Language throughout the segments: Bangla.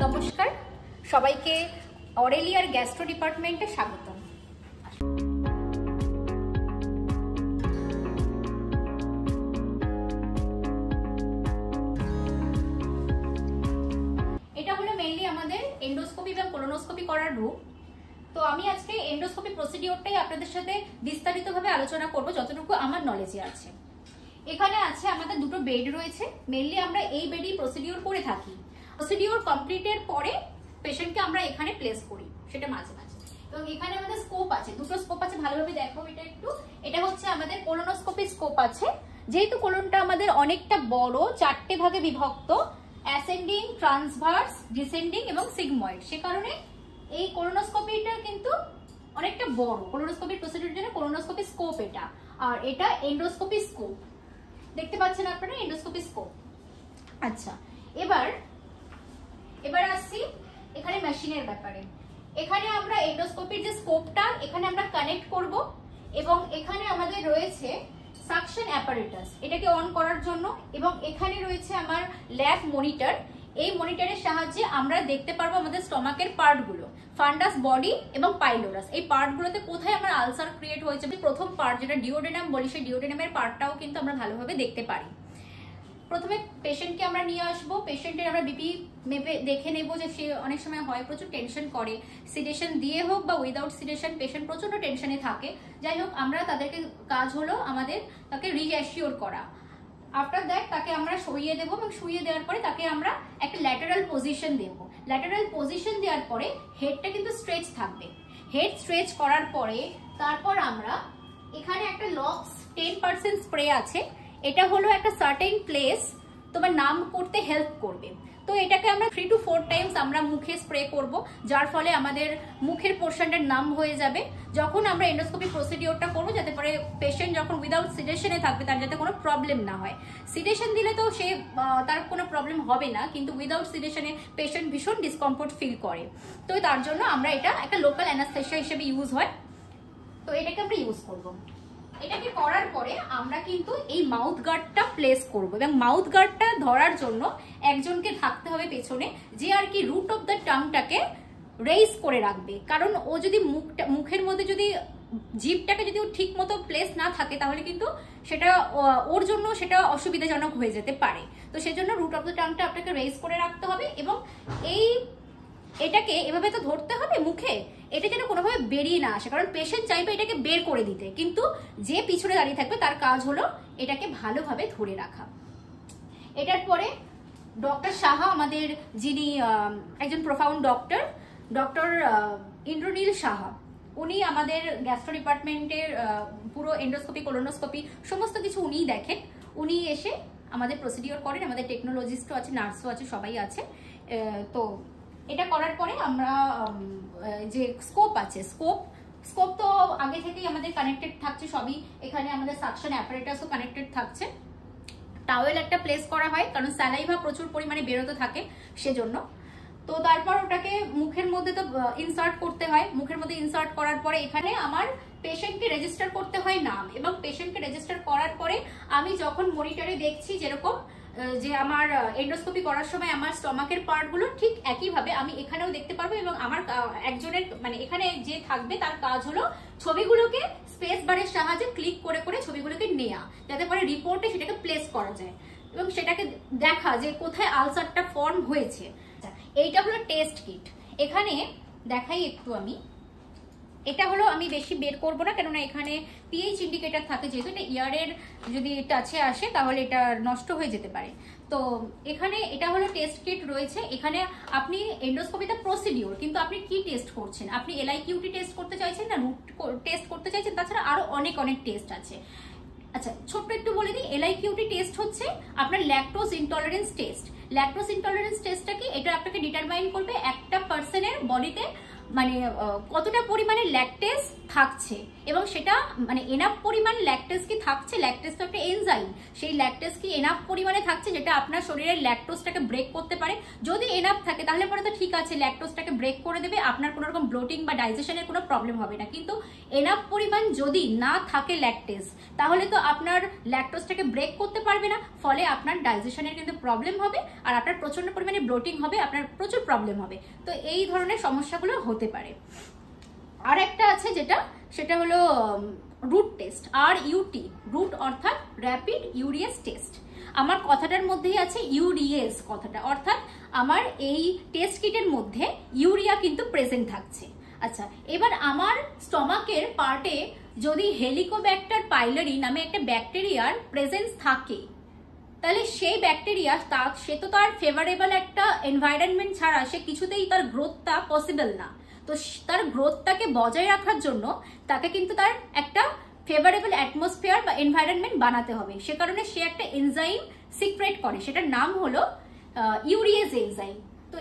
নমস্কার, সবাইকে অরেলিয়ার গ্যাস্ট্রো ডিপার্টমেন্টে স্বাগত। এটা হলো মেইনলি আমাদের এন্ডোস্কোপি এবং কোলোনোস্কোপি করার রুম। তো আমি আজকে এন্ডোস্কোপি প্রসিডিওরটাই আপনাদের সাথে বিস্তারিতভাবে আলোচনা করব যতটুকু আমার নলেজে আছে। এখানে আছে আমাদের দুটো বেড রয়েছে। মেইনলি আমরা এই বেডই প্রসিডিওর করে থাকি। প্রসিডিওর কমপ্লিটের পরে পেশেন্টকে আমরা এখানে প্লেস করি, সেটা মাঝে মাঝে। এবং এখানে আমাদের স্কোপ আছে, দুটো স্কোপ আছে, ভালোভাবে দেখো এটা একটু। এটা হচ্ছে আমাদের কোলোনোস্কোপি স্কোপ আছে। যেহেতু কোলনটা আমাদের অনেকটা বড়, 4টে ভাগে বিভক্ত, অ্যাসেন্ডিং, ট্রান্সভার্স, ডিসেন্ডিং এবং সিগময়েড, সে কারণে এই কোলোনোস্কোপিটা কিন্তু অনেকটা বড়। কোলোনোস্কোপি প্রসিডিওর জন্য কোলোনোস্কোপি স্কোপ এটা, আর এটা এন্ডোস্কোপি স্কোপ। দেখতে পাচ্ছেন আপনারা এন্ডোস্কোপি স্কোপ। আচ্ছা, এবার আসছি এখানে মেশিনের ব্যাপারে। এখানে আমরা এন্ডোস্কোপির যে স্কোপটা এখানে আমরা কানেক্ট করব এবং এখানে আমাদের রয়েছে সাকশন অ্যাপারেটাস, এটাকে অন করার জন্য। এবং এখানে রয়েছে আমার ল্যাব মনিটর। এই মনিটরের সাহায্যে আমরা দেখতে পারবো আমাদের স্টমাকের পার্টগুলো, ফান্ডাস, বডি এবং পাইলোরাস। এই পার্টগুলোতে কোথায় আমার আলসার ক্রিয়েট হয়েছে, প্রথম পার্ট যেটা ডিওডেনাম বলি, সেই ডিওডেনামের পার্টটাও কিন্তু আমরা ভালোভাবে দেখতে পারি। প্রথমে পেশেন্টকে আমরা নিয়ে আসবো। পেশেন্টের আমরা বিপি মেপে দেখে নেবো, যে সে অনেক সময় হয় প্রচুর টেনশন করে, সিডেশন দিয়ে হোক বা উইদাউট সিডেশন পেশেন্ট প্রচন্ড টেনশনে থাকে। যাই হোক, আমরা তাদেরকে কাজ হলো আমাদের তাকে রিঅ্যাসিওর করা। আফটার দ্যাট তাকে আমরা শুইয়ে দেবো এবং শুইয়ে দেওয়ার পরে তাকে আমরা একটা ল্যাটারাল পজিশন দেবো। ল্যাটারাল পজিশন দেওয়ার পরে হেডটা কিন্তু স্ট্রেচ থাকবে। হেড স্ট্রেচ করার পরে তারপর আমরা এখানে একটা লক্স 10% স্প্রে আছে। এটা হলো একটা সার্টেন প্লেস তোমার নাম করতে হেল্প করবে। তো এটাকে আমরা 3 to 4 টাইমস আমরা মুখে স্প্রে করব, যার ফলে আমাদের মুখের পোর্শনটার নাম হয়ে যাবে। যখন আমরা এন্ডোস্কোপি প্রসিডিওরটা করবো, যাতে পরে পেশেন্ট যখন উইদাউট সিডেশনে থাকবে তার যাতে কোনো প্রবলেম না হয়। সিডেশন দিলে তো সে তার কোনো প্রবলেম হবে না, কিন্তু উইদাউট সিডেশনে পেশেন্ট ভীষণ ডিসকমফোর্ট ফিল করে। তো তার জন্য আমরা এটা একটা লোকাল অ্যানাস্থেশিয়া হিসেবে ইউজ হয়, তো এটাকে আমরা ইউজ করবো। এটাকে করার পরে আমরা কিন্তু এই মাউথ গার্ডটা প্লেস করব এবং মাউথ গার্ডটা ধরার জন্য একজনকে থাকতে হবে পেছনে, যে আর কি রুট অফ দ্য টাংটাকে রেইজ করে রাখবে। কারণ ও যদি মুখের মধ্যে যদি জিভটাকে যদি ঠিক মতো প্লেস না থাকে, তাহলে কিন্তু সেটা ওর জন্য সেটা অসুবিধাজনক হয়ে যেতে পারে। তো সেজন্য রুট অফ দ্য টাংটা আপনাকে রেইজ করে রাখতে হবে এবং এটাকে এভাবে তো ধরতে হবে মুখে, এটা যেন কোনোভাবে বেরিয়ে না আসে। কারণ পেশেন্ট চাইবে এটাকে বের করে দিতে, কিন্তু যে পিছনে দাঁড়িয়ে থাকবে তার কাজ হলো এটাকে ভালোভাবে ধরে রাখা। এটার পরে ডক্টর সাহা, আমাদের যিনি একজন প্রোফাউন্ড ডক্টর ইন্দ্রনীল সাহা, উনি আমাদের গ্যাস্ট্রো ডিপার্টমেন্টের পুরো এন্ডোস্কোপি, কোলোনোস্কোপি সমস্ত কিছু উনিই দেখেন। উনি এসে আমাদের প্রসিডিওর করেন। আমাদের টেকনোলজিস্টও আছে, নার্সও আছে, সবাই আছে। তো এটা করার পরে আমরা যে স্কোপ আছে, স্কোপ তো আগে থেকেই আমাদের কানেক্টেড থাকছে সবই। এখানে আমাদের সাকশন অ্যাপারেটাসও কানেক্টেড থাকছে। টাওয়েল একটা প্লেস করা হয়, কারণ স্যালাইভা প্রচুর পরিমাণে বেরোতে থাকে সেজন্য। তো তারপর ওটাকে মুখের মধ্যে তো ইনসার্ট করতে হয়। মুখের মধ্যে ইনসার্ট করার পরে এখানে আমার পেশেন্টকে রেজিস্টার করতে হয় নাম, এবং পেশেন্টকে রেজিস্টার করার পরে আমি যখন মনিটরে দেখছি যেরকম যে আমার এন্ডোস্কোপি করার সময় আমার স্টমাকের পার্টগুলো ঠিক একইভাবে আমি এখানেও দেখতে পারবো। এবং আমার একজনের মানে এখানে যে থাকবে তার কাজ হলো ছবিগুলোকে স্পেস বারের সাহায্যে ক্লিক করে করে ছবিগুলোকে নেওয়া, যাতে পরে রিপোর্টে সেটাকে প্লেস করা যায় এবং সেটাকে দেখা যে কোথায় আলসারটা ফর্ম হয়েছে। এইটা হলো টেস্ট কিট। এখানে দেখাই একটু আমি। এটা হলো, আমি বেশি বের করবো না, কেননা এখানে পিএইচ ইন্ডিকেটর থাকে, যেহেতু এটা ইয়ারের যদি টাচে আসে তাহলে এটা নষ্ট হয়ে যেতে পারে। তো এখানে এটা হলো টেস্ট কিট রয়েছে। এখানে আপনি এন্ডোস্কোপিতে প্রসিডিওর, কিন্তু আপনি কি টেস্ট করছেন, আপনি LIQT টেস্ট করতে চাইছেন না রুট টেস্ট করতে চাইছেন, তাছাড়া আরো অনেক টেস্ট আছে। আচ্ছা, ছোট্ট একটু বলে দিই, LIQT টেস্ট হচ্ছে আপনার lactose intolerance test. Lactose intolerance টেস্টটা কি, এটা আপনাকে ডিটারমাইন করবে একটা পার্সনের বডিতে মানে কতটা পরিমাণে ল্যাকটেজ থাকছে, এবং সেটা মানে এনাফ পরিমাণ ল্যাকটেজ কি থাকছে, ল্যাকটেজ তো একটা এনজাইম, সেই ল্যাকটেজ কি এনাফ পরিমাণে থাকছে যেটা আপনার শরীরের ল্যাকটোজটাকে ব্রেক করতে পারে। যদি এনাফ থাকে তাহলে পরে তো ঠিক আছে, ল্যাকটোজটাকে ব্রেক করে দেবে, আপনার কোনো রকম ব্লোটিং বা ডাইজেশনের কোনো প্রবলেম হবে না। কিন্তু এনাফ পরিমাণ যদি না থাকে ল্যাকটেজ, তাহলে তো আপনার ল্যাকটোজটাকে ব্রেক করতে পারবে না, ফলে আপনার ডাইজেশনের কিন্তু প্রবলেম হবে, আর আপনার প্রচন্ড পরিমাণে ব্লোটিং হবে, আপনার প্রচুর প্রবলেম হবে। তো এই ধরনের সমস্যাগুলো হতে পারে। আর একটা আছে যেটা, সেটা হলো রুট টেস্ট, RUT, রুট অর্থাৎ র্যাপিড ইউরিয়াস টেস্ট। আমার কথাটার মধ্যেই আছে ইউরিয়াস কথাটা, অর্থাৎ আমার এই টেস্ট কিটের মধ্যে ইউরিয়া কিন্তু প্রেজেন্ট থাকছে। আচ্ছা, এবার আমার স্টমাকের পার্টে যদি হেলিকোব্যাক্টার পাইলোরি নামে একটা ব্যাকটেরিয়ার প্রেজেন্স থাকে, তাহলে সেই ব্যাকটেরিয়া সে তো তার ফেভারেবল একটা এনভায়রনমেন্ট ছাড়া সে কিছুতেই তার গ্রোথটা পসিবল না। তো তার গ্রোথটাকে বজায় রাখার জন্য তাকে কিন্তু তার একটা ফেভারেবল অ্যাটমসফিয়ার বা এনভায়রনমেন্ট বানাতে হবে। সে কারণে সে একটা এনজাইম সিক্রেট করে, সেটার নাম হলো ইউরিয়েজ এনজাইম। তো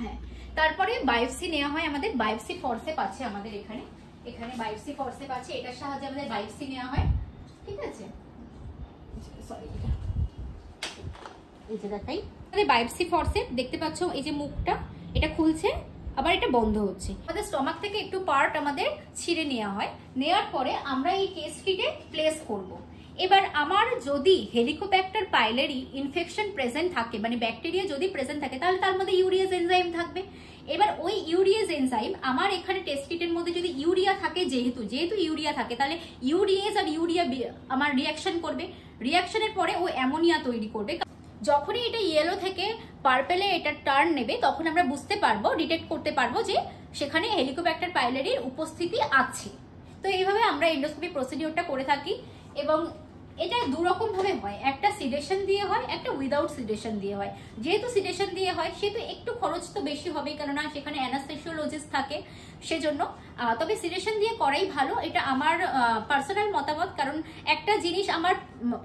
হ্যাঁ, তারপরে বায়োপসি নেওয়া হয় আমাদের, বায়োপসি ফরসেপ আছে আমাদের এখানে, এখানে বায়োপসি ফরসেপ আছে, এটার সাহায্যে আমাদের বায়োপসি নেওয়া হয়। ঠিক আছে, সরি এই জায়গাটাই আমাদের বায়োপসি ফরসেপ দেখতে পাচ্ছ, এই যে মুখটা এটা খুলছে, আবার এটা বন্ধ হচ্ছে। আমাদের স্টমাক থেকে একটু পার্ট আমাদের ছিঁড়ে নেওয়া হয়, নেওয়ার পরে আমরা এই টেস্ট কিটে প্লেস করব। এবার আমার যদি হেলিকোব্যাক্টার পাইলোরি ইনফেকশন প্রেজেন্ট থাকে, মানে ব্যাকটেরিয়া যদি প্রেজেন্ট থাকে, তাহলে তার মধ্যে ইউরিয়াস এনজাইম থাকবে। এবার ওই ইউরিয়াস এনজাইম আমার এখানে টেস্ট কিটের মধ্যে যদি ইউরিয়া থাকে, যেহেতু ইউরিয়া থাকে, তাহলে ইউরিয়েজ আর ইউরিয়া আমার রিয়াকশন করবে, রিয়াকশনের পরে ও অ্যামোনিয়া তৈরি করবে। যখনই এটা ইয়েলো থেকে পার্পেলে এটা টার্ন নেবে, তখন আমরা বুঝতে পারবো, ডিটেক্ট করতে পারবো যে সেখানে হেলিকোব্যাক্টার পাইলোরির উপস্থিতি আছে। তো এইভাবে আমরা এন্ডোস্কোপি প্রসিডিওরটা করে থাকি, এবং এটা দুরকম ভাবে হয়, একটা সিডেশন দিয়ে হয়, একটা উইদাউট সিডেশন দিয়ে হয়। যেহেতু সিডেশন দিয়ে হয় সেহেতু একটু খরচ তো বেশি হবে, কেননা সেখানে অ্যানাস্থেসিওলজিস্ট থাকে, সেজন্য। তবে সিডেশন দিয়ে করাই ভালো, এটা আমার পার্সোনাল মতামত। কারণ একটা জিনিস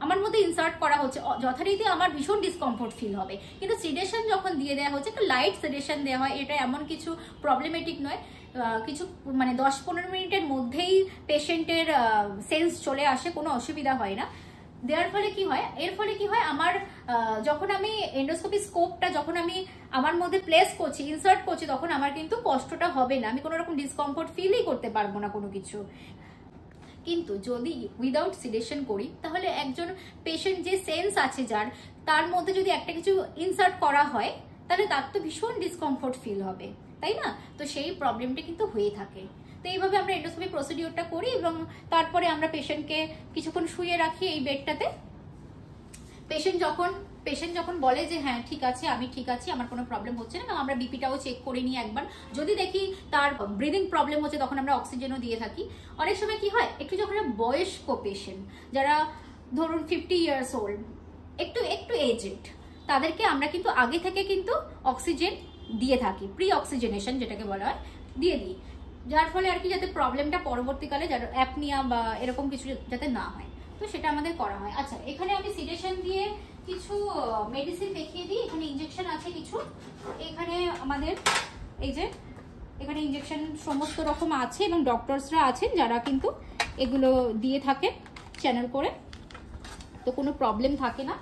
আমার মধ্যে ইনসার্ট করা হচ্ছে, যথারীতি আমার ভীষণ ডিসকমফোর্ট ফিল হবে, কিন্তু সিডেশন যখন দিয়ে দেওয়া হচ্ছে, একটা লাইট সিডেশন দেওয়া হয়, এটা এমন কিছু প্রবলেমেটিক নয়। কিছু মানে 10-15 মিনিটের মধ্যেই পেশেন্টের সেন্স চলে আসে, কোনো অসুবিধা হয় না। দেওয়ার ফলে কি হয়, এর ফলে কি হয়, আমার যখন আমি এন্ডোস্কোপি স্কোপটা যখন আমি আমার মধ্যে প্লেস করছি, ইনসার্ট করছি, তখন আমার কিন্তু কষ্টটা হবে না, আমি কোনো রকম ডিসকমফোর্ট ফিলই করতে পারবো না কোনো কিছু। কিন্তু যদি উইদাউট সিডেশন করি, তাহলে একজন পেশেন্ট যে সেন্স আছে যার, তার মধ্যে যদি একটা কিছু ইনসার্ট করা হয়, তাহলে তার তো ভীষণ ডিসকমফোর্ট ফিল হবে, তাই না? তো সেই প্রবলেমটা কিন্তু হয়ে থাকে। তো এইভাবে আমরা এন্ডোস্কোপি প্রসিডিওরটা করি, এবং তারপরে আমরা পেশেন্টকে কিছুক্ষণ শুয়ে রাখি এই বেডটাতে। পেশেন্ট যখন বলে যে হ্যাঁ ঠিক আছে, আমি ঠিক আছি, আমার কোনো প্রবলেম হচ্ছে না, এবং আমরা বিপিটাও চেক করে নিই একবার। যদি দেখি তার ব্রিদিং প্রবলেম হচ্ছে, তখন আমরা অক্সিজেনও দিয়ে থাকি। অনেক সময় কি হয়, একটু যখন বয়স্ক পেশেন্ট, যারা ধরুন 50 ইয়ার্স ওল্ড, একটু এজেড, তাদেরকে আমরা কিন্তু আগে থেকে কিন্তু অক্সিজেন দিয়ে থাকি, প্রি অক্সিজেনেশন যেটাকে বলা হয়, দিয়ে দিই, যার ফলে আর কি যাতে প্রবলেমটা পরবর্তীকালে যারা অ্যাপনিয়া বা এরকম কিছু যাতে না হয়, তো সেটা আমাদের করা হয়। আচ্ছা, এখানে আমি সিডেশন দিয়ে কিছু মেডিসিন দেখিয়ে দিই। এখানে ইনজেকশন আছে কিছু, এখানে আমাদের এই যে এখানে ইনজেকশন সমস্ত রকম আছে, এবং ডক্টরসরা আছেন যারা কিন্তু এগুলো দিয়ে থাকেন চ্যানেল করে, তো কোনো প্রবলেম থাকে না।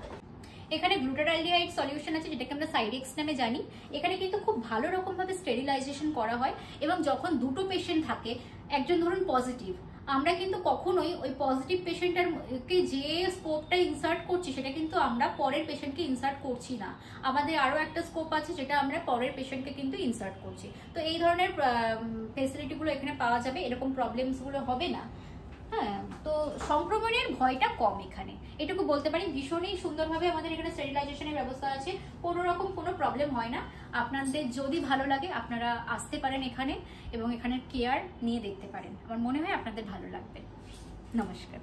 এখানে গ্লুটারালডিহাইড সলিউশন আছে, যেটাকে আমরা সাইডেক্স নামে জানি। এখানে কিন্তু খুব ভালো রকম ভাবে স্টেরিলাইজেশন করা হয়, এবং যখন দুটো পেশেন্ট থাকে, একজন ধরুন পজিটিভ, আমরা কিন্তু কখনোই ওই পজিটিভ পেশেন্টকে যে স্কোপটা ইনসার্ট করছি, সেটা কিন্তু আমরা পরের পেশেন্টকে ইনসার্ট করছি না। আমাদের আরও একটা স্কোপ আছে, যেটা আমরা পরের পেশেন্টকে কিন্তু ইনসার্ট করছি। তো এই ধরনের ফেসিলিটিগুলো এখানে পাওয়া যাবে, এরকম প্রবলেমসগুলো হবে না। হ্যাঁ, তো সংক্রমণের ভয়টা কম এখানে, এটুকু বলতে পারি। ভীষণই সুন্দরভাবে আমাদের এখানে স্টেরিলাইজেশনের ব্যবস্থা আছে, কোনো রকম কোনো প্রবলেম হয় না। আপনাদের যদি ভালো লাগে, আপনারা আসতে পারেন এখানে, এবং এখানের কেয়ার নিয়ে দেখতে পারেন। আমার মনে হয় আপনাদের ভালো লাগবে। নমস্কার।